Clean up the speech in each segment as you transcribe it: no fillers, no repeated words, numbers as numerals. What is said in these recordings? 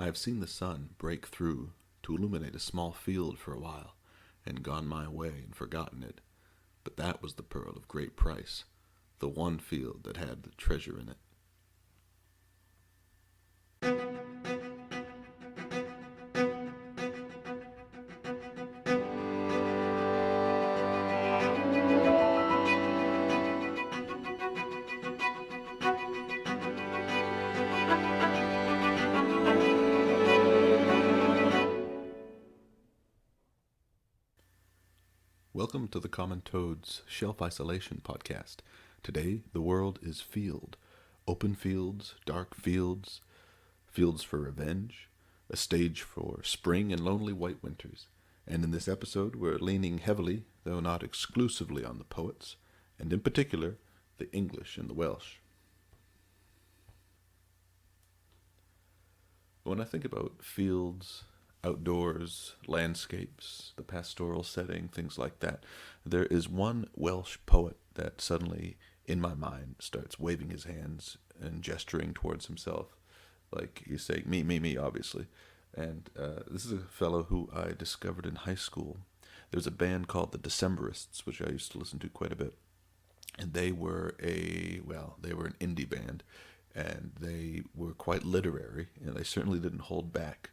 I have seen the sun break through to illuminate a small field for a while, and gone my way and forgotten it. But that was the pearl of great price, the one field that had the treasure in it. Welcome to the Common Toad's Shelf Isolation Podcast. Today, the world is field. Open fields, dark fields, fields for revenge, a stage for spring and lonely white winters. And in this episode, we're leaning heavily, though not exclusively, on the poets, and in particular, the English and the Welsh. When I think about fields, outdoors, landscapes, the pastoral setting, things like that, there is one Welsh poet that suddenly, in my mind, starts waving his hands and gesturing towards himself, like he's saying, me, obviously. And this is a fellow who I discovered in high school. There's a band called the Decemberists, which I used to listen to quite a bit. And they were an indie band, and they were quite literary, and they certainly didn't hold back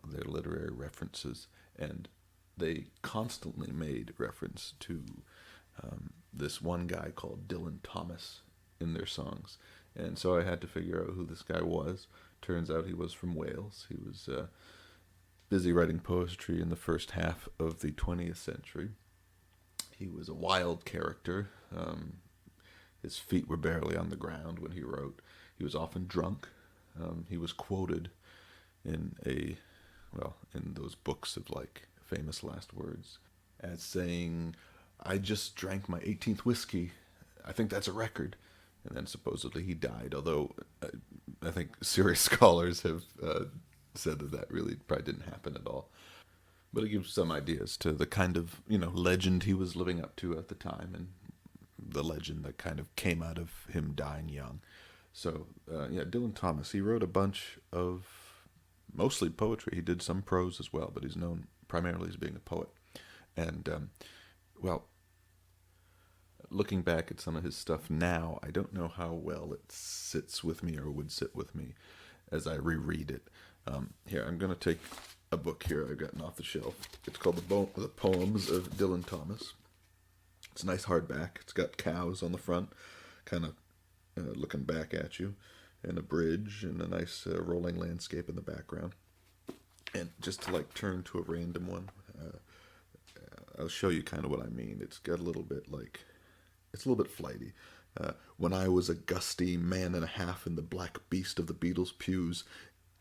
their literary references, and they constantly made reference to this one guy called Dylan Thomas in their songs. And so I had to figure out who this guy was. Turns out he was from Wales. He was busy writing poetry in the first half of the 20th century. He was a wild character. His feet were barely on the ground when he wrote. He was often drunk. He was quoted in those books of like famous last words as saying, "I just drank my 18th whiskey. I think that's a record." And then supposedly he died, although I think serious scholars have said that really probably didn't happen at all. But it gives some ideas to the kind of, legend he was living up to at the time, and the legend that kind of came out of him dying young. So, Dylan Thomas, he wrote a bunch of mostly poetry. He did some prose as well, but he's known primarily as being a poet. And, looking back at some of his stuff now, I don't know how well it sits with me or would sit with me as I reread it. Here, I'm going to take a book here I've gotten off the shelf. It's called The Poems of Dylan Thomas. It's a nice hardback. It's got cows on the front, kind of looking back at you, and a bridge, and a nice rolling landscape in the background. And just to turn to a random one, I'll show you kind of what I mean. It's got a little bit it's a little bit flighty. When I was a gusty man and a half in the black beast of the Beatles' pews,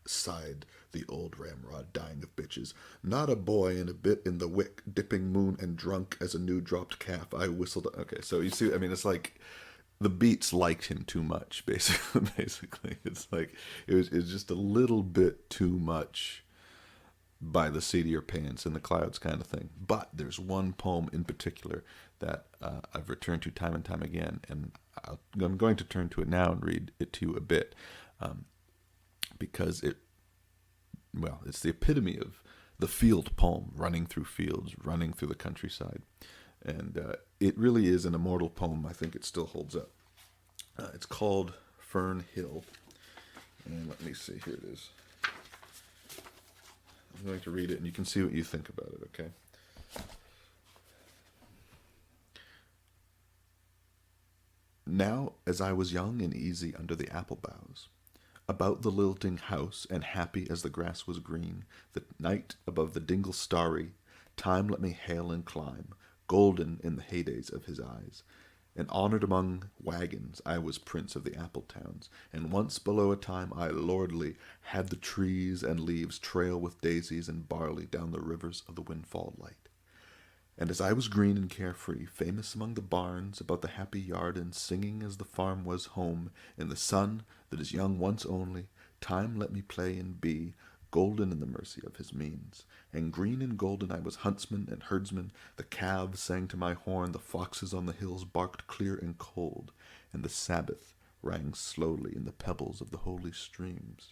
sighed the old ramrod, dying of bitches. Not a boy and a bit in the wick, dipping moon and drunk as a new dropped calf. I whistled. Okay, so you see, it's like the Beats liked him too much, basically. It's like it was just a little bit too much by the seat of your pants in the clouds kind of thing. But there's one poem in particular that I've returned to time and time again, and I'm going to turn to it now and read it to you a bit, because it's the epitome of the field poem, running through fields, running through the countryside. And it really is an immortal poem. I think it still holds up. It's called Fern Hill. And let me see, here it is. I'm going to read it, and you can see what you think about it, okay? Now, as I was young and easy under the apple boughs, about the lilting house, and happy as the grass was green, the night above the dingle starry, time let me hail and climb, golden in the heydays of his eyes. And honored among wagons, I was prince of the apple towns, and once below a time I lordly had the trees and leaves trail with daisies and barley down the rivers of the windfall light. And as I was green and carefree, famous among the barns about the happy yard, and singing as the farm was home, in the sun that is young once only, time let me play and be, golden in the mercy of his means. And green and golden I was huntsman and herdsman, the calves sang to my horn, the foxes on the hills barked clear and cold, and the Sabbath rang slowly in the pebbles of the holy streams.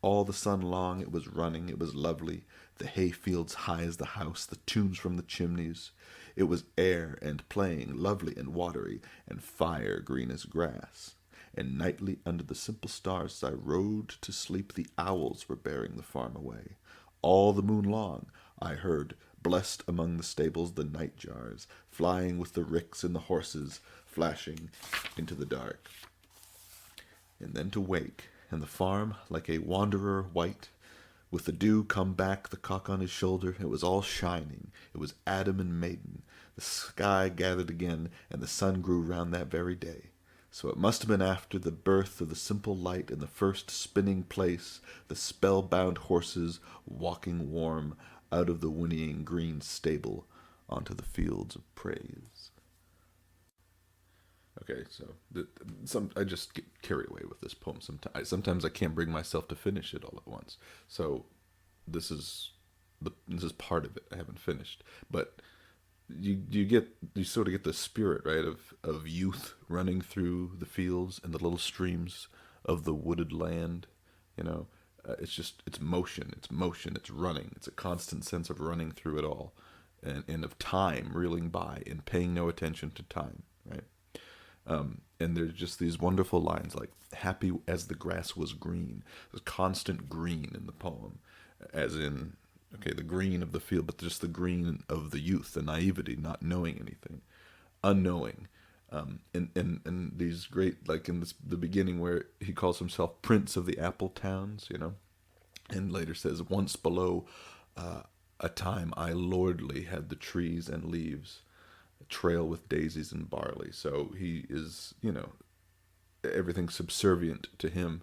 All the sun long it was running, it was lovely, the hay fields high as the house, the tunes from the chimneys. It was air and playing, lovely and watery, and fire green as grass. And nightly under the simple stars as I rode to sleep, the owls were bearing the farm away. All the moon long I heard, blessed among the stables, the night jars, flying with the ricks and the horses, flashing into the dark. And then to wake, and the farm like a wanderer white, with the dew come back, the cock on his shoulder, it was all shining, it was Adam and maiden. The sky gathered again, and the sun grew round that very day. So it must have been after the birth of the simple light in the first spinning place, the spellbound horses walking warm out of the whinnying green stable onto the fields of praise. Okay, so I just get carried away with this poem. Sometimes I can't bring myself to finish it all at once. So this is this is part of it. I haven't finished, but you sort of get the spirit, right, of youth running through the fields and the little streams of the wooded land. It's motion, it's running. It's a constant sense of running through it all, and of time reeling by and paying no attention to time, right? And there's just these wonderful lines like happy as the grass was green. There's constant green in the poem, as in, okay, the green of the field, but just the green of the youth, the naivety, not knowing anything, unknowing. And these great, like in the beginning where he calls himself Prince of the Apple Towns, and later says, once below a time I lordly had the trees and leaves, trail with daisies and barley. So he is, everything's subservient to him.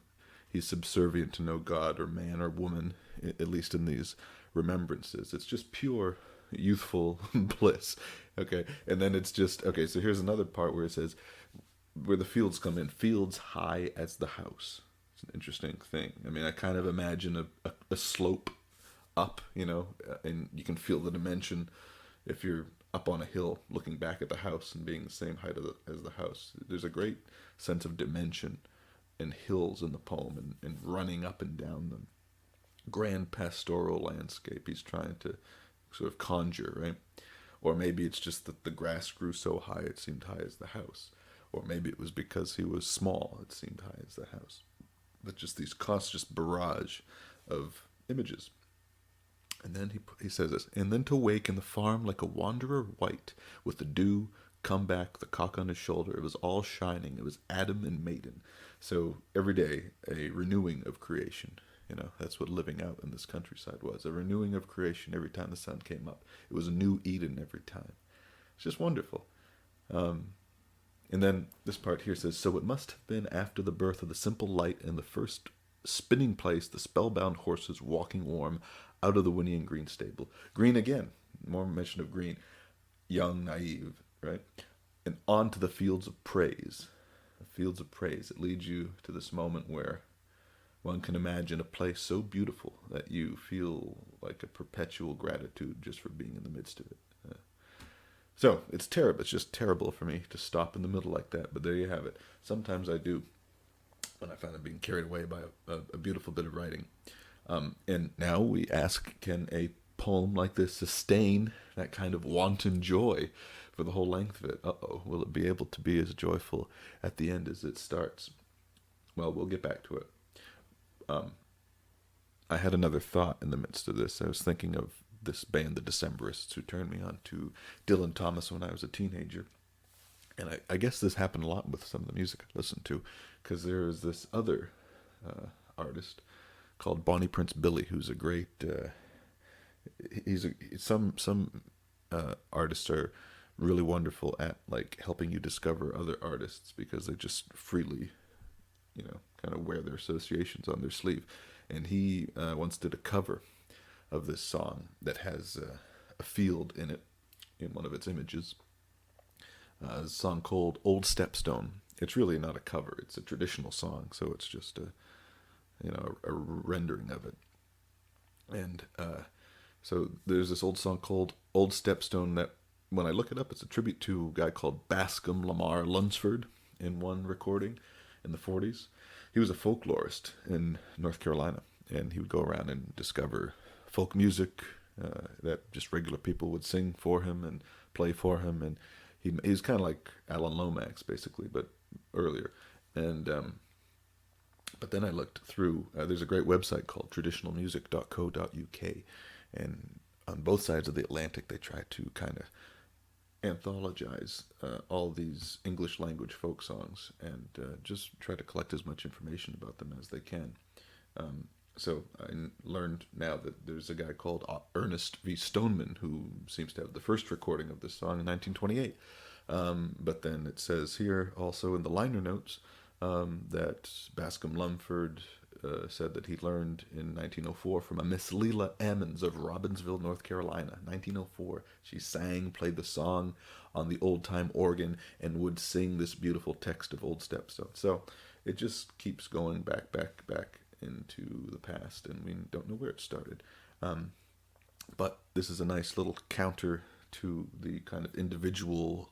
He's subservient to no god or man or woman, at least in these remembrances. It's just pure youthful bliss. Okay, and then it's just, okay, so here's another part where it says, where the fields come in, fields high as the house. It's an interesting thing. I mean, I kind of imagine a slope up, and you can feel the dimension if you're up on a hill looking back at the house and being the same height as the house. There's a great sense of dimension and hills in the poem, and running up and down them. Grand pastoral landscape he's trying to sort of conjure, right? Or maybe it's just that the grass grew so high it seemed high as the house. Or maybe it was because he was small it seemed high as the house. But just these constant barrage of images. And then he says this, and then to wake in the farm like a wanderer white, with the dew come back, the cock on his shoulder. It was all shining. It was Adam and maiden. So every day, a renewing of creation. That's what living out in this countryside was. A renewing of creation every time the sun came up. It was a new Eden every time. It's just wonderful. And then this part here says, so it must have been after the birth of the simple light in the first spinning place, the spellbound horses walking warm out of the whinnying green stable. Green again, more mention of green. Young, naive, right? And on to the fields of praise. The fields of praise. It leads you to this moment where one can imagine a place so beautiful that you feel like a perpetual gratitude just for being in the midst of it. So it's terrible. It's just terrible for me to stop in the middle like that. But there you have it. Sometimes I do, when I find I'm being carried away by a beautiful bit of writing. And now we ask, can a poem like this sustain that kind of wanton joy for the whole length of it? Will it be able to be as joyful at the end as it starts? Well, we'll get back to it. I had another thought in the midst of this. I was thinking of this band, the Decemberists, who turned me on to Dylan Thomas when I was a teenager. And I guess this happened a lot with some of the music I listened to, because there is this other artist called Bonnie Prince Billy, who's a great. Some artists are really wonderful at like helping you discover other artists because they just freely, kind of wear their associations on their sleeve. And he once did a cover of this song that has a field in it, in one of its images. A song called Old Stepstone. It's really not a cover. It's a traditional song, so it's just a rendering of it. And so there's this old song called Old Stepstone that, when I look it up, it's a tribute to a guy called Bascom Lamar Lunsford in one recording in the 40s. He was a folklorist in North Carolina, and he would go around and discover folk music that just regular people would sing for him and play for him, and he was kind of like Alan Lomax basically, but earlier. And but then I looked through. There's a great website called traditionalmusic.co.uk, and on both sides of the Atlantic, they try to kind of anthologize all these English language folk songs and just try to collect as much information about them as they can. So I learned now that there's a guy called Ernest V. Stoneman who seems to have the first recording of this song in 1928. But then it says here also in the liner notes that Bascom Lumford said that he learned in 1904 from a Miss Leela Ammons of Robbinsville, North Carolina. 1904, she sang, played the song on the old-time organ, and would sing this beautiful text of Old Stepstone. So it just keeps going back into the past, and we don't know where it started. But this is a nice little counter to the kind of individual,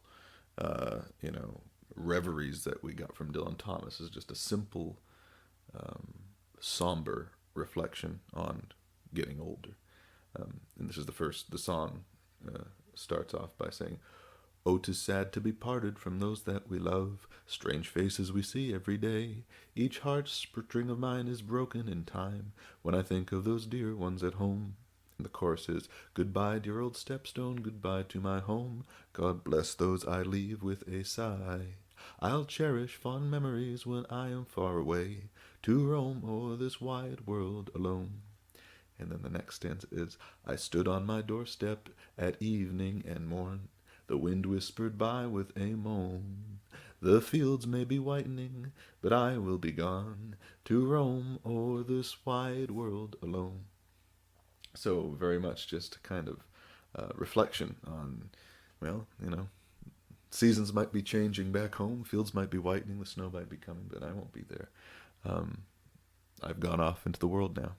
reveries that we got from Dylan Thomas. It's just a simple, somber reflection on getting older. And this is the song starts off by saying, "Oh, 'tis sad to be parted from those that we love, strange faces we see every day. Each heartstring of mine is broken in time when I think of those dear ones at home." And the chorus is, "Goodbye, dear old Stepstone, goodbye to my home. God bless those I leave with a sigh. I'll cherish fond memories when I am far away, to roam o'er this wide world alone." And then the next stanza is, "I stood on my doorstep at evening and morn. The wind whispered by with a moan. The fields may be whitening, but I will be gone, to roam o'er this wide world alone." So very much just a kind of reflection on, well, seasons might be changing back home, fields might be whitening, the snow might be coming, but I won't be there. I've gone off into the world now.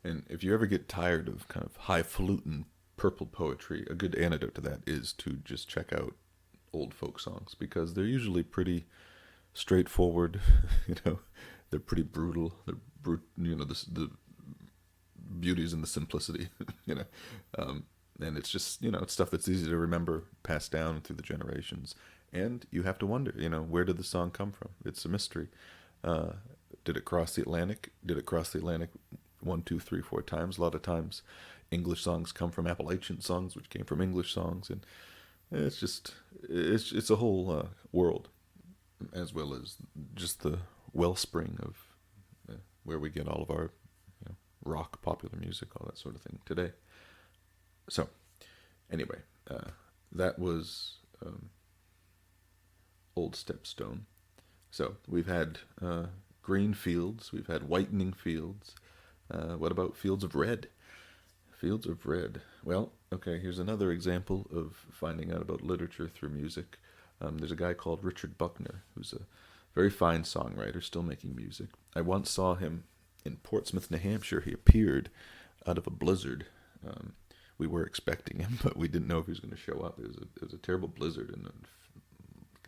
And if you ever get tired of kind of highfalutin purple poetry, a good antidote to that is to just check out old folk songs, because they're usually pretty straightforward. They're pretty brutal. They're the beauties in the simplicity. And it's just it's stuff that's easy to remember, passed down through the generations. And you have to wonder, where did the song come from? It's a mystery. Did it cross the Atlantic? Did it cross the Atlantic 1, 2, 3, 4 times? A lot of times English songs come from Appalachian songs, which came from English songs, and it's a whole world, as well as just the wellspring of where we get all of our rock, popular music, all that sort of thing today. So, anyway, that was Old Stepstone. So we've had green fields, we've had whitening fields. What about fields of red? Fields of red. Well, okay, here's another example of finding out about literature through music. There's a guy called Richard Buckner, who's a very fine songwriter, still making music. I once saw him in Portsmouth, New Hampshire. He appeared out of a blizzard. We were expecting him, but we didn't know if he was going to show up. It was a terrible blizzard in the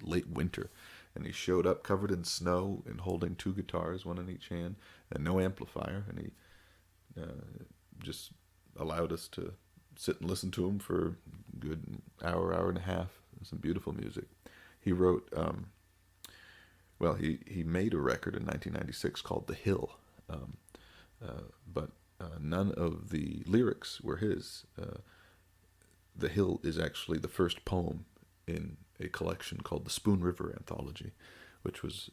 late winter, and he showed up covered in snow and holding 2 guitars, one in each hand, and no amplifier, and he just allowed us to sit and listen to him for a good hour and a half. Some beautiful music. He wrote, he made a record in 1996 called The Hill, but none of the lyrics were his. The Hill is actually the first poem in a collection called the Spoon River Anthology, which was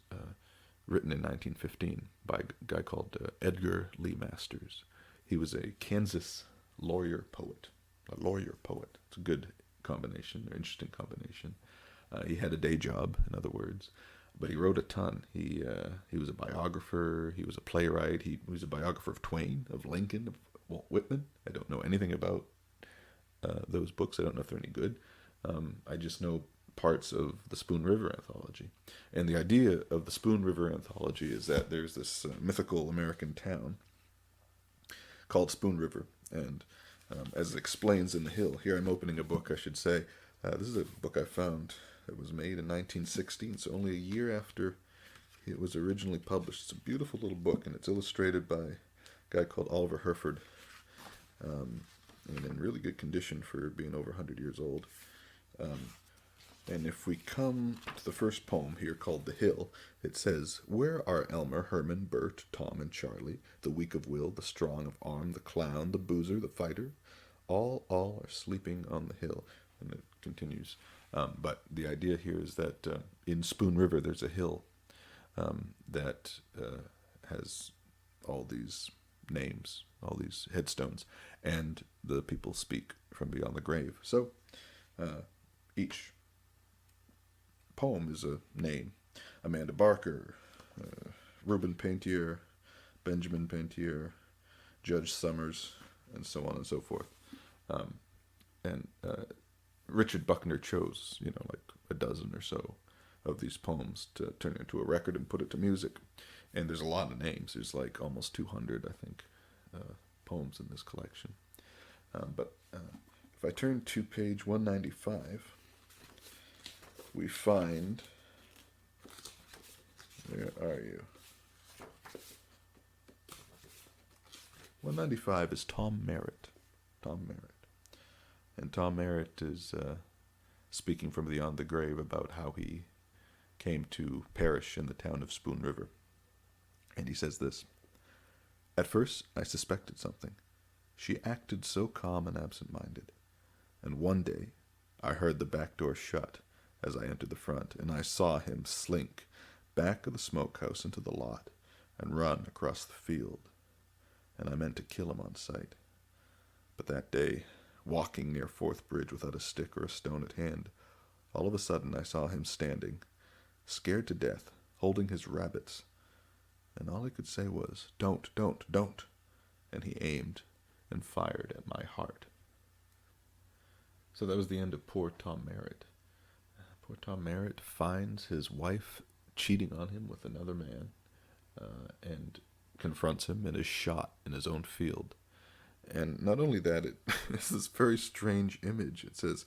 written in 1915 by a guy called Edgar Lee Masters. He was a Kansas lawyer poet. A lawyer poet. It's a good combination, or interesting combination. He had a day job, in other words, but he wrote a ton. He was a biographer. He was a playwright. He was a biographer of Twain, of Lincoln, of Walt Whitman. I don't know anything about those books. I don't know if they're any good. I just know parts of the Spoon River Anthology. And the idea of the Spoon River Anthology is that there's this mythical American town called Spoon River. And as it explains in The Hill, here I'm opening a book, I should say. This is a book I found that was made in 1916, so only a year after it was originally published. It's a beautiful little book, and it's illustrated by guy called Oliver Herford, and in really good condition for being over 100 years old. And if we come to the first poem here called The Hill, it says, "Where are Elmer, Herman, Bert, Tom, and Charlie, the weak of will, the strong of arm, the clown, the boozer, the fighter? All are sleeping on the hill." And it continues. But the idea here is that in Spoon River there's a hill that has all these names, all these headstones, and the people speak from beyond the grave. So each poem is a name. Amanda Barker, Reuben Paintier, Benjamin Paintier, Judge Summers, and so on and so forth. And Richard Buckner chose, like a dozen or so of these poems to turn into a record and put it to music. And there's a lot of names. There's like almost 200, I think, poems in this collection. But if I turn to page 195, we find, where are you? 195 is Tom Merritt. Tom Merritt. And Tom Merritt is speaking from beyond the grave about how he came to perish in the town of Spoon River. And he says this: "At first I suspected something. She acted so calm and absent-minded. And one day I heard the back door shut as I entered the front, and I saw him slink back of the smokehouse into the lot and run across the field. And I meant to kill him on sight. But that day, walking near Fourth Bridge without a stick or a stone at hand, all of a sudden I saw him standing, scared to death, holding his rabbits. And all I could say was, 'Don't, don't, don't.' And he aimed and fired at my heart." So that was the end of poor Tom Merritt. Poor Tom Merritt finds his wife cheating on him with another man, and confronts him and is shot in his own field. And not only that, it's this very strange image. It says,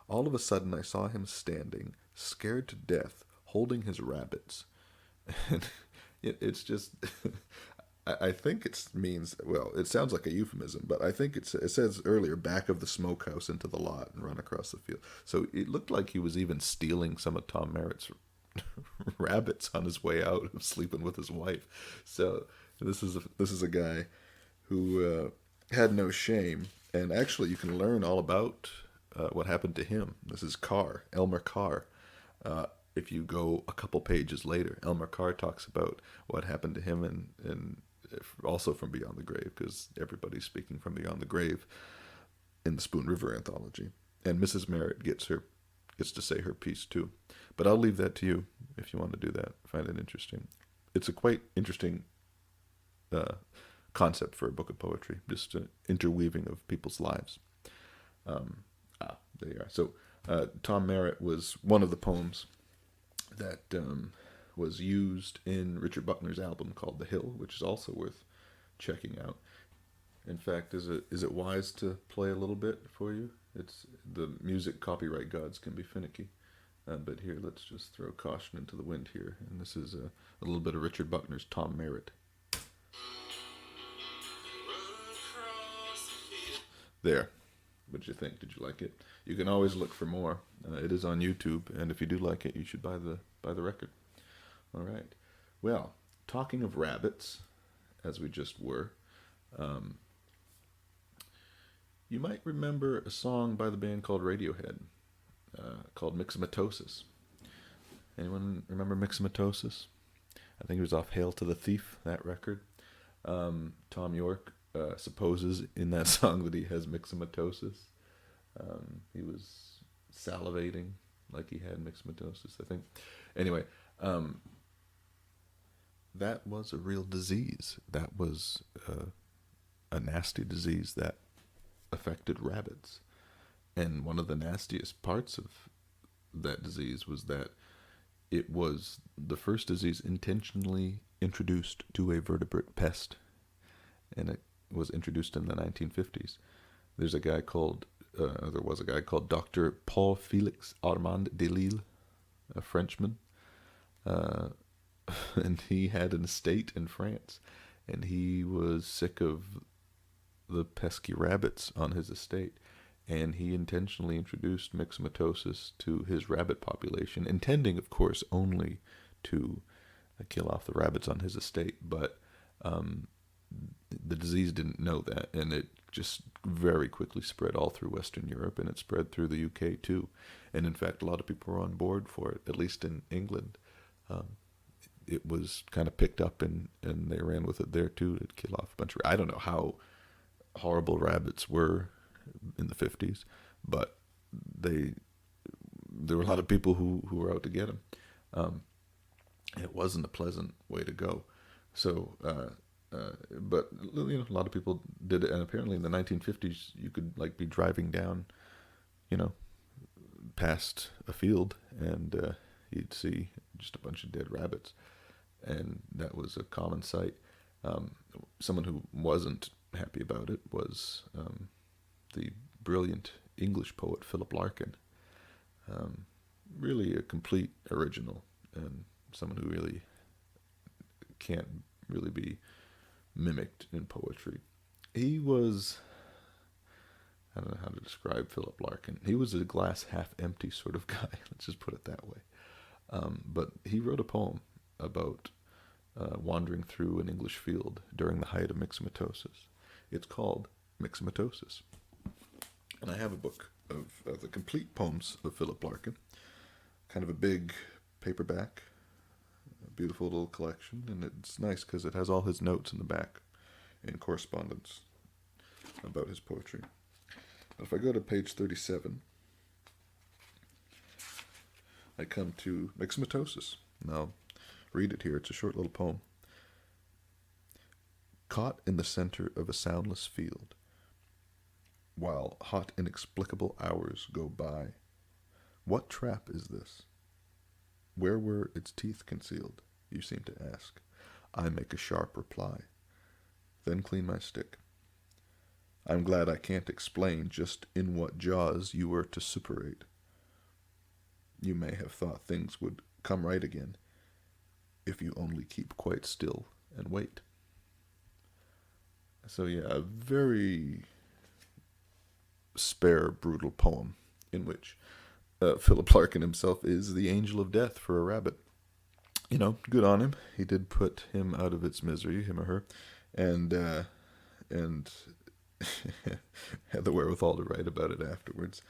"All of a sudden I saw him standing, scared to death, holding his rabbits." And it's just, I think it means, well, it sounds like a euphemism, but I think it says earlier, back of the smokehouse into the lot and run across the field. So it looked like he was even stealing some of Tom Merritt's rabbits on his way out of sleeping with his wife. So this is a guy who had no shame, and actually you can learn all about what happened to him. This is Carr, Elmer Carr. If you go a couple pages later, Elmer Carr talks about what happened to him, and also from Beyond the Grave, because everybody's speaking from Beyond the Grave in the Spoon River anthology. And Mrs. Merritt gets to say her piece too. But I'll leave that to you if you want to do that. I find it interesting. It's a quite interesting concept for a book of poetry, just an interweaving of people's lives. There you are. So Tom Merritt was one of the poems that was used in Richard Buckner's album called The Hill, which is also worth checking out. In fact, is it wise to play a little bit for you? It's the music copyright gods can be finicky. But here, let's just throw caution into the wind here. And this is a little bit of Richard Buckner's Tom Merritt. There. What'd you think? Did you like it? You can always look for more. It is on YouTube, and if you do like it, you should buy the record. All right. Well, talking of rabbits, as we just were, you might remember a song by the band called Radiohead, called Mixomatosis. Anyone remember Mixomatosis? I think it was off Hail to the Thief, that record. Tom York supposes in that song that he has myxomatosis. He was salivating like he had myxomatosis, I think. Anyway, that was a real disease. That was a nasty disease that affected rabbits. And one of the nastiest parts of that disease was that it was the first disease intentionally introduced to a vertebrate pest. And it was introduced in the 1950s. There was a guy called Dr. Paul Félix Armand Delille, a Frenchman, and he had an estate in France, and he was sick of the pesky rabbits on his estate, and he intentionally introduced myxomatosis to his rabbit population, intending, of course, only to kill off the rabbits on his estate. But the disease didn't know that, and it just very quickly spread all through Western Europe, and it spread through the UK too. And in fact, a lot of people were on board for it, at least in England. It was kind of picked up, and they ran with it there too to kill off a bunch of. I don't know how horrible rabbits were in the 50s, but there were a lot of people who were out to get them. It wasn't a pleasant way to go. So, but a lot of people did it, and apparently in the 1950s, you could be driving down, past a field, and you'd see just a bunch of dead rabbits, and that was a common sight. Someone who wasn't happy about it was the brilliant English poet Philip Larkin. Really a complete original, and someone who really can't really be mimicked in poetry. He was, I don't know how to describe Philip Larkin. He was a glass half empty sort of guy, let's just put it that way. But he wrote a poem about wandering through an English field during the height of myxomatosis. It's called Myxomatosis. And I have a book of the complete poems of Philip Larkin, kind of a big paperback, a beautiful little collection, and it's nice because it has all his notes in the back and correspondence about his poetry. But if I go to page 37, I come to Myxomatosis. And I'll read it here. It's a short little poem. Caught in the center of a soundless field, while hot inexplicable hours go by, what trap is this? Where were its teeth concealed, you seem to ask. I make a sharp reply, then clean my stick. I'm glad I can't explain just in what jaws you were to suppurate. You may have thought things would come right again if you only keep quite still and wait. So yeah, a very spare, brutal poem in which Philip Larkin himself is the angel of death for a rabbit. Good on him. He did put him out of its misery, him or her, and had the wherewithal to write about it afterwards.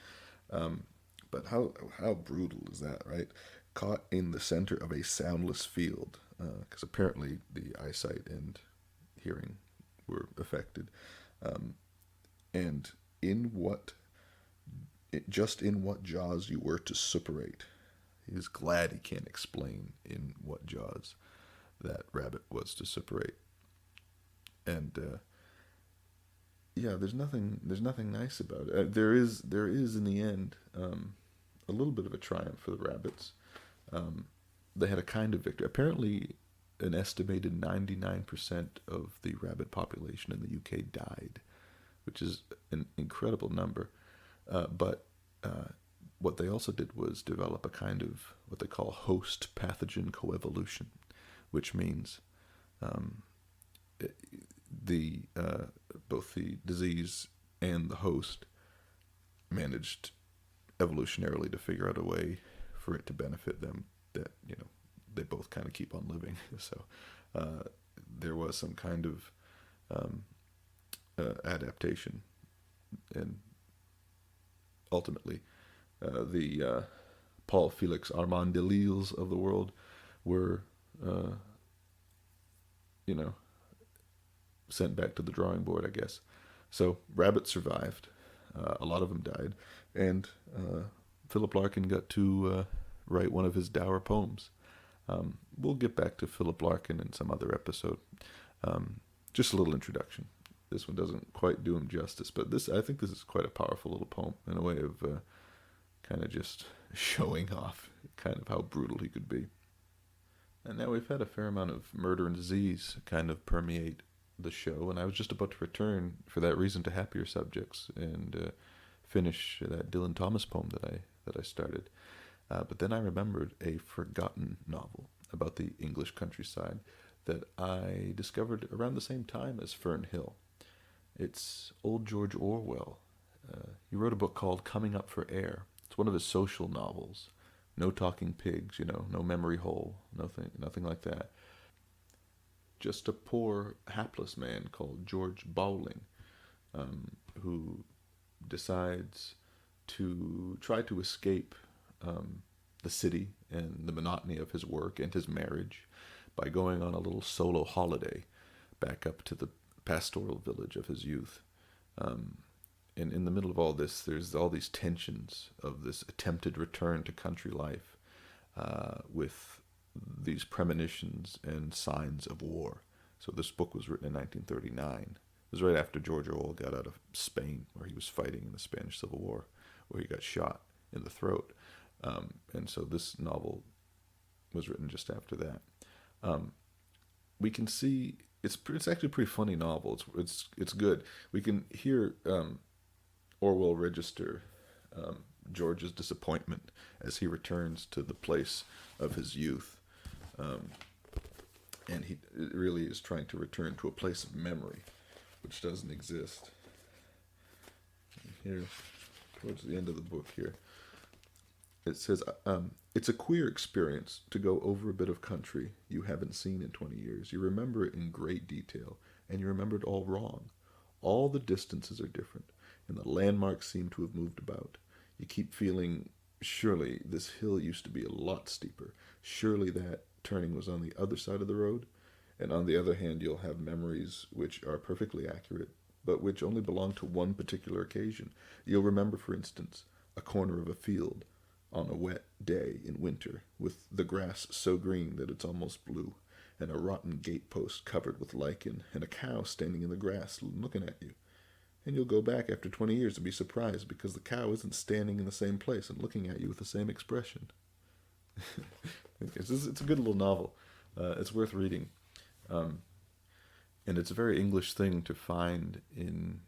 But how brutal is that, right? Caught in the center of a soundless field, because apparently the eyesight and hearing were affected, and in what jaws you were to suppurate. He's glad he can't explain in what jaws that rabbit was to suppurate. And there's nothing nice about it. There is in the end a little bit of a triumph for the rabbits. They had a kind of victory. Apparently, an estimated 99% of the rabbit population in the UK died, which is an incredible number. But what they also did was develop a kind of what they call host pathogen coevolution, which means both the disease and the host managed evolutionarily to figure out a way for it to benefit them, that they both kind of keep on living. So there was some kind of adaptation, and ultimately the Paul Felix Armand de Lille's of the world were sent back to the drawing board, I guess. So rabbits survived. A lot of them died, and Philip Larkin got to write one of his dour poems. We'll get back to Philip Larkin in some other episode. Just a little introduction. This one doesn't quite do him justice, but I think this is quite a powerful little poem in a way of kind of just showing off kind of how brutal he could be. And now we've had a fair amount of murder and disease kind of permeate the show, and I was just about to return for that reason to happier subjects and finish that Dylan Thomas poem that I started. But then I remembered a forgotten novel about the English countryside that I discovered around the same time as Fern Hill. It's old George Orwell. He wrote a book called Coming Up for Air. It's one of his social novels. No talking pigs, no memory hole, nothing like that. Just a poor, hapless man called George Bowling, who decides to try to escape the city and the monotony of his work and his marriage by going on a little solo holiday back up to the pastoral village of his youth. And in the middle of all this, there's all these tensions of this attempted return to country life with these premonitions and signs of war. So this book was written in 1939. It was right after George Orwell got out of Spain, where he was fighting in the Spanish Civil War, where he got shot in the throat. And so this novel was written just after that. We can see it's actually a pretty funny novel. It's good. We can hear Orwell register George's disappointment as he returns to the place of his youth, and he really is trying to return to a place of memory, which doesn't exist. Here, towards the end of the book, here it says, "It's a queer experience to go over a bit of country you haven't seen in 20 years. You remember it in great detail, and you remember it all wrong. All the distances are different, and the landmarks seem to have moved about. You keep feeling, surely this hill used to be a lot steeper. Surely that turning was on the other side of the road. And on the other hand, you'll have memories which are perfectly accurate, but which only belong to one particular occasion. You'll remember, for instance, a corner of a field on a wet day in winter, with the grass so green that it's almost blue, and a rotten gatepost covered with lichen, and a cow standing in the grass looking at you. And you'll go back after 20 years and be surprised because the cow isn't standing in the same place and looking at you with the same expression." It's a good little novel. It's worth reading. And it's a very English thing to find in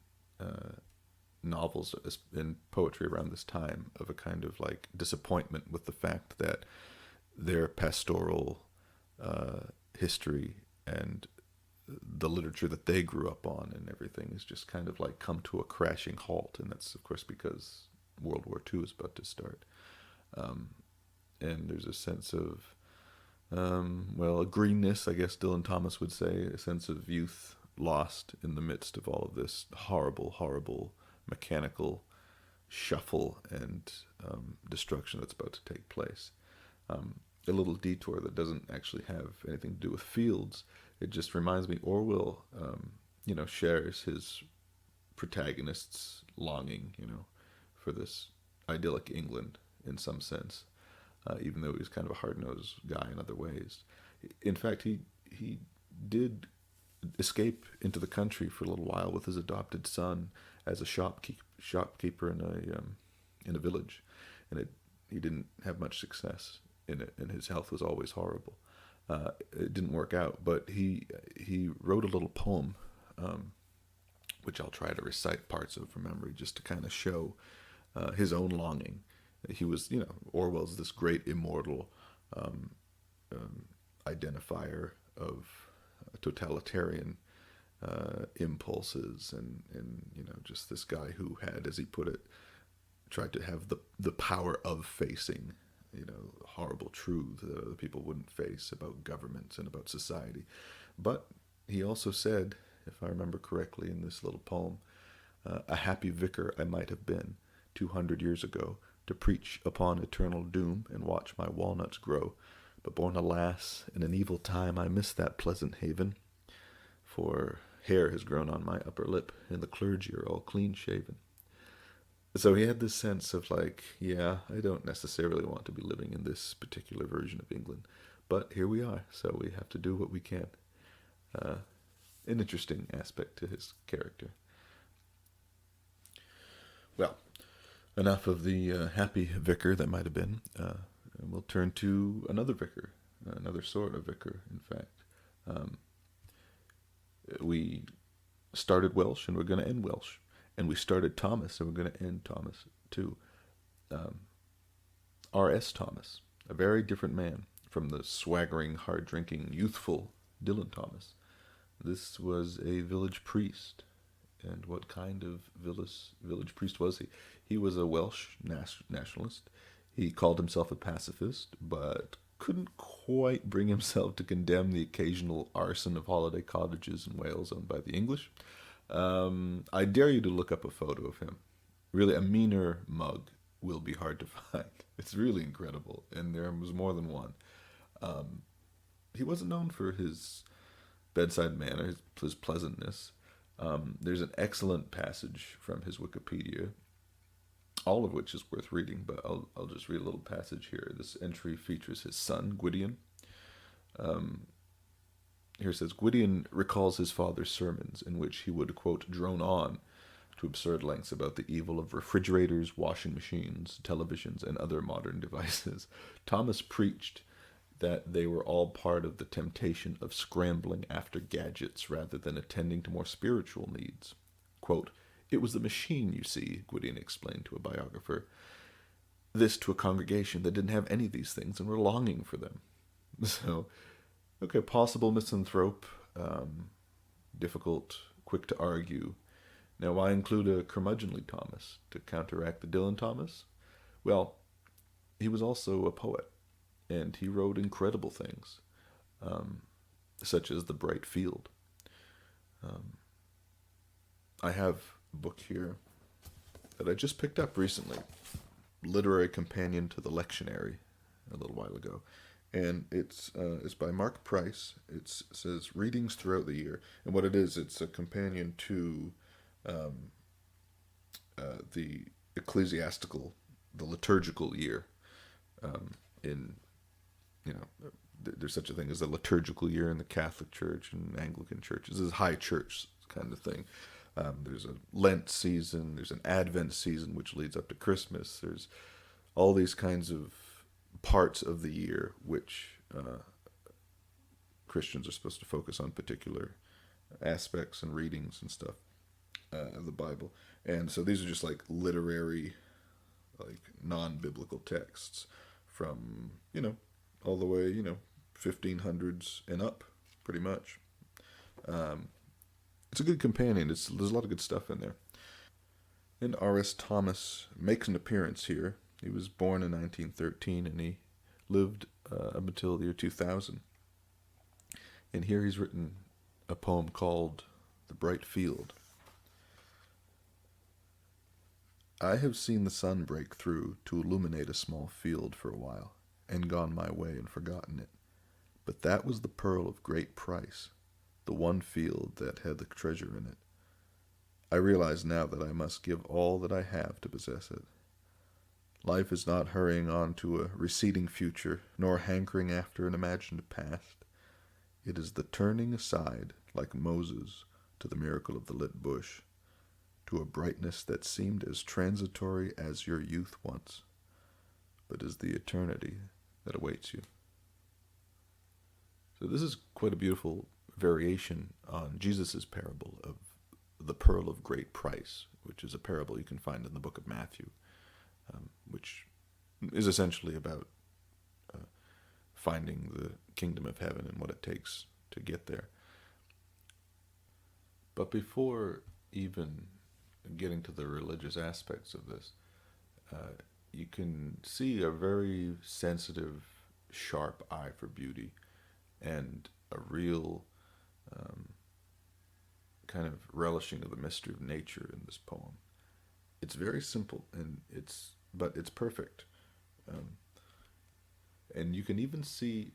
novels and poetry around this time, of a kind of like disappointment with the fact that their pastoral history and the literature that they grew up on and everything is just kind of like come to a crashing halt. And that's, of course, because World War II is about to start. And there's a sense of, a greenness, I guess Dylan Thomas would say, a sense of youth lost in the midst of all of this horrible, horrible mechanical shuffle and destruction that's about to take place. A little detour that doesn't actually have anything to do with fields. It just reminds me, Orwell, shares his protagonist's longing, for this idyllic England in some sense, even though he's kind of a hard-nosed guy in other ways. In fact, he did escape into the country for a little while with his adopted son as a shopkeeper in a village, and he didn't have much success in it, and his health was always horrible. It didn't work out, but he wrote a little poem, which I'll try to recite parts of from memory, just to kind of show his own longing. He was, Orwell's this great immortal identifier of totalitarian impulses, and just this guy who had, as he put it, tried to have the power of facing horrible truth that other people wouldn't face about governments and about society. But he also said, if I remember correctly in this little poem, a happy vicar I might have been 200 years ago, to preach upon eternal doom and watch my walnuts grow. But born, alas, in an evil time, I miss that pleasant haven, for hair has grown on my upper lip, and the clergy are all clean shaven. So he had this sense of like, yeah, I don't necessarily want to be living in this particular version of England, but here we are, so we have to do what we can. An interesting aspect to his character. Well, enough of the happy vicar that might have been. We'll turn to another vicar, another sort of vicar, in fact. We started Welsh, and we're going to end Welsh. And we started Thomas, and we're going to end Thomas, too. R.S. Thomas, a very different man from the swaggering, hard-drinking, youthful Dylan Thomas. This was a village priest. And what kind of village priest was he? He was a Welsh nationalist. He called himself a pacifist, but couldn't quite bring himself to condemn the occasional arson of holiday cottages in Wales owned by the English. I dare you to look up a photo of him. Really, a meaner mug will be hard to find. It's really incredible, and there was more than one. He wasn't known for his bedside manner, his pleasantness. There's an excellent passage from his Wikipedia, all of which is worth reading, but I'll just read a little passage here. This entry features his son, Gwydion. Here it says, Gwydion recalls his father's sermons in which he would, quote, drone on to absurd lengths about the evil of refrigerators, washing machines, televisions, and other modern devices. Thomas preached that they were all part of the temptation of scrambling after gadgets rather than attending to more spiritual needs. Quote, it was the machine, you see, Gwydion explained to a biographer. This to a congregation that didn't have any of these things and were longing for them. So, okay, possible misanthrope, difficult, quick to argue. Now, why include a curmudgeonly Thomas to counteract the Dylan Thomas? Well, he was also a poet, and he wrote incredible things, such as The Bright Field. I have a book here that I just picked up recently, Literary Companion to the Lectionary, a little while ago. And it's by Mark Price. It says Readings Throughout the Year. And what it is, it's a companion to the ecclesiastical, the liturgical year. There's such a thing as a liturgical year in the Catholic Church and Anglican churches. This is high church kind of thing. There's a Lent season, there's an Advent season, which leads up to Christmas. There's all these kinds of parts of the year which Christians are supposed to focus on particular aspects and readings and stuff of the Bible. And so these are just like literary, like non-biblical texts from, all the way, 1500s and up, pretty much. It's a good companion. There's a lot of good stuff in there. And R.S. Thomas makes an appearance here. He was born in 1913, and he lived up until the year 2000. And here he's written a poem called The Bright Field. I have seen the sun break through to illuminate a small field for a while, and gone my way and forgotten it. But that was the pearl of great price, the one field that had the treasure in it. I realize now that I must give all that I have to possess it. Life is not hurrying on to a receding future, nor hankering after an imagined past. It is the turning aside, like Moses, to the miracle of the lit bush, to a brightness that seemed as transitory as your youth once, but is the eternity that awaits you. So this is quite a beautiful variation on Jesus' parable of the pearl of great price, which is a parable you can find in the book of Matthew, which is essentially about finding the kingdom of heaven and what it takes to get there. But before even getting to the religious aspects of this, you can see a very sensitive, sharp eye for beauty and a real kind of relishing of the mystery of nature in this poem. It's very simple, but it's perfect. And you can even see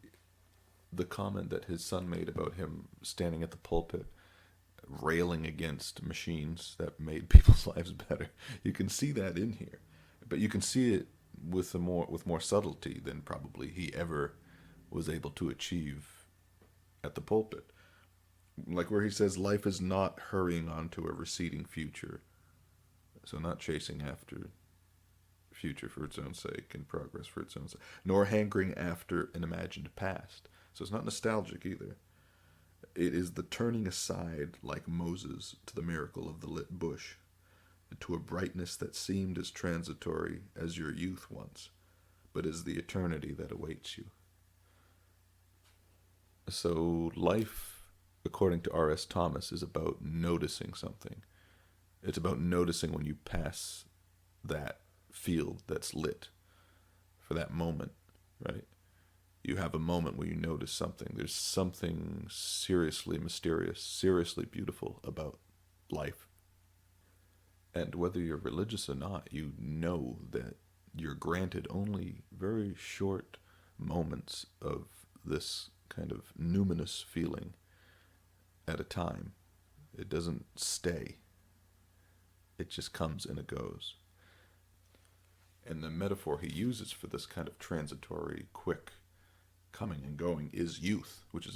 the comment that his son made about him standing at the pulpit railing against machines that made people's lives better. You can see that in here, but you can see it with more subtlety than probably he ever was able to achieve at the pulpit. Like where he says, life is not hurrying on to a receding future. So not chasing after future for its own sake and progress for its own sake, nor hankering after an imagined past. So it's not nostalgic either. It is the turning aside, like Moses, to the miracle of the lit bush, to a brightness that seemed as transitory as your youth once, but is the eternity that awaits you. So life, according to R.S. Thomas, is about noticing something. It's about noticing when you pass that field that's lit for that moment, right? You have a moment where you notice something. There's something seriously mysterious, seriously beautiful about life. And whether you're religious or not, you know that you're granted only very short moments of this kind of numinous feeling at a time. It doesn't stay, it just comes and it goes. And the metaphor he uses for this kind of transitory, quick coming and going is youth, which is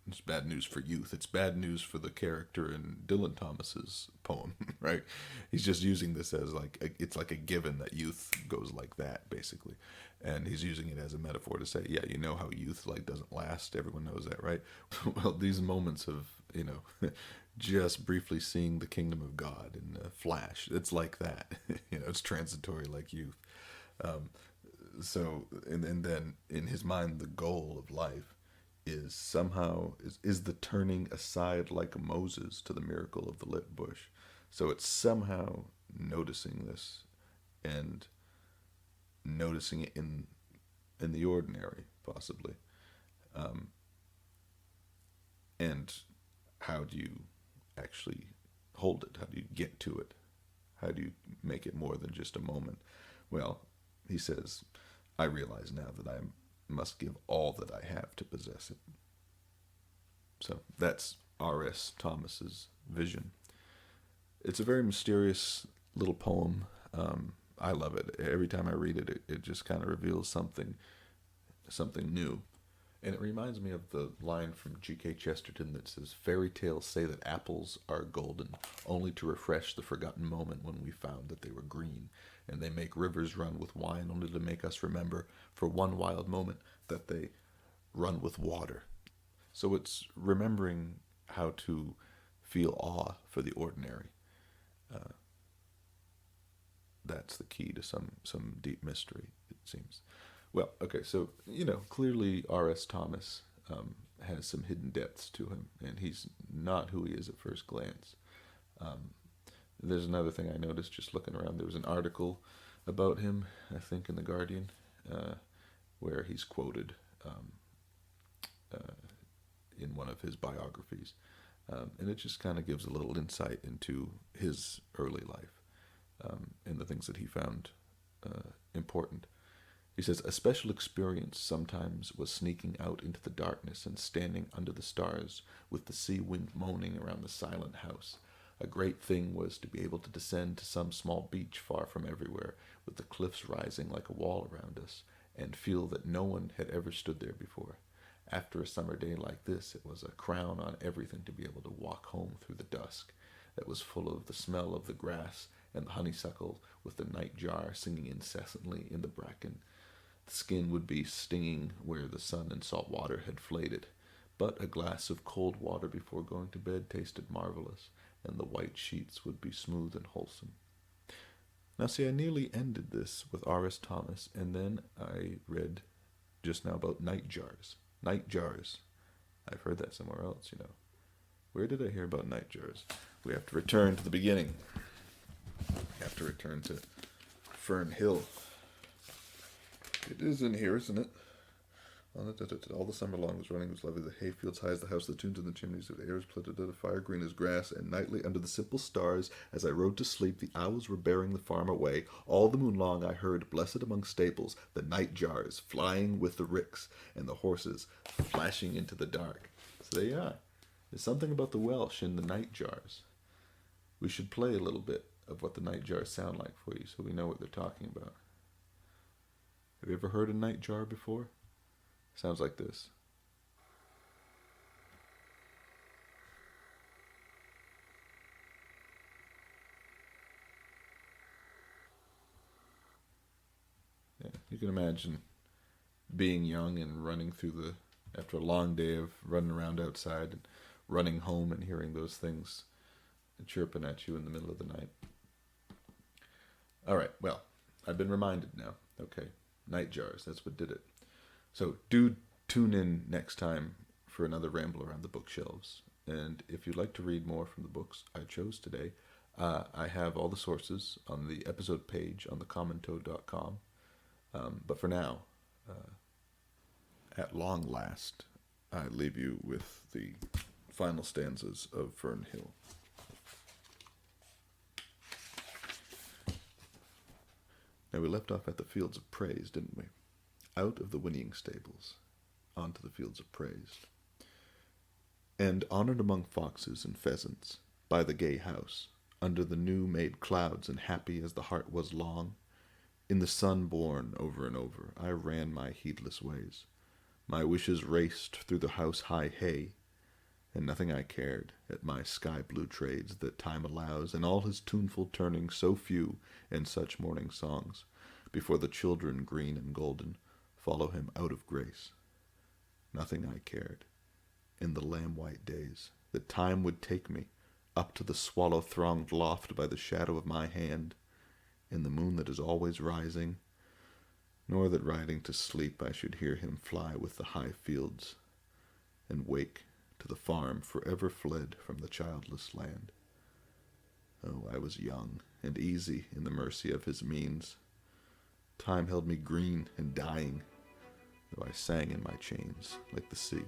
it's bad news for youth. It's bad news for the character in Dylan Thomas's poem, right? He's just using this as it's like a given that youth goes like that, basically, and he's using it as a metaphor to say, yeah, you know how youth like doesn't last. Everyone knows that, right? Well, these moments of just briefly seeing the kingdom of God in a flash, it's like that. It's transitory like youth. Um, so and then in his mind the goal of life is somehow is the turning aside like Moses to the miracle of the lit bush. So it's somehow noticing this and noticing it in the ordinary, possibly. um, and how do you actually hold it? How do you get to it? How do you make it more than just a moment? Well, he says, I realize now that I must give all that I have to possess it. So that's R.S. Thomas's vision. It's a very mysterious little poem. I love it. Every time I read it, it just kind of reveals something new. And it reminds me of the line from G.K. Chesterton that says, fairy tales say that apples are golden, only to refresh the forgotten moment when we found that they were green. And they make rivers run with wine, only to make us remember for one wild moment that they run with water. So it's remembering how to feel awe for the ordinary. Uh, that's the key to some deep mystery, it seems. Well, okay, so clearly R.S. Thomas has some hidden depths to him, and he's not who he is at first glance. Um, there's another thing I noticed just looking around. There was an article about him, I think, in the Guardian, where he's quoted uh, in one of his biographies, and it just kind of gives a little insight into his early life and the things that he found important. He says, a special experience sometimes was sneaking out into the darkness and standing under the stars with the sea wind moaning around the silent house. A great thing was to be able to descend to some small beach far from everywhere, with the cliffs rising like a wall around us, and feel that no one had ever stood there before. After a summer day like this, it was a crown on everything to be able to walk home through the dusk that was full of the smell of the grass and the honeysuckle, with the nightjar singing incessantly in the bracken. The skin would be stinging where the sun and salt water had flayed it, but a glass of cold water before going to bed tasted marvelous, and the white sheets would be smooth and wholesome. Now, see, I nearly ended this with R.S. Thomas, and then I read just now about night jars. Night jars. I've heard that somewhere else, Where did I hear about night jars? We have to return to the beginning. We have to return to Fern Hill. It is in here, isn't it? All the summer long was running was lovely. The hayfields high as the house, the tunes in the chimneys, the air was planted the fire green as grass, and nightly under the simple stars, as I rode to sleep, the owls were bearing the farm away. All the moon long I heard, blessed among staples, the night jars flying with the ricks, and the horses flashing into the dark. So there you are. There's something about the Welsh in the night jars. We should play a little bit of what the night jars sound like for you, so we know what they're talking about. Have you ever heard a night jar before? Sounds like this. Yeah, you can imagine being young and running after a long day of running around outside and running home and hearing those things chirping at you in the middle of the night. All right, well, I've been reminded now. Okay, night jars, that's what did it. So do tune in next time for another ramble around the bookshelves. And if you'd like to read more from the books I chose today, I have all the sources on the episode page on thecommontoad.com. But for now, at long last, I leave you with the final stanzas of Fern Hill. Now, we left off at the fields of praise, didn't we? Out of the whinnying stables, onto the fields of praise. And honored among foxes and pheasants, by the gay house, under the new-made clouds, and happy as the heart was long, in the sun born over and over, I ran my heedless ways. My wishes raced through the house-high hay, and nothing I cared at my sky-blue trades that time allows, and all his tuneful turning so few and such morning songs, before the children green and golden follow him out of grace. Nothing I cared, in the lamb-white days, that time would take me up to the swallow-thronged loft by the shadow of my hand, in the moon that is always rising, nor that riding to sleep I should hear him fly with the high fields, and wake to the farm forever fled from the childless land. Oh, I was young and easy in the mercy of his means. Time held me green and dying, though I sang in my chains like the sea.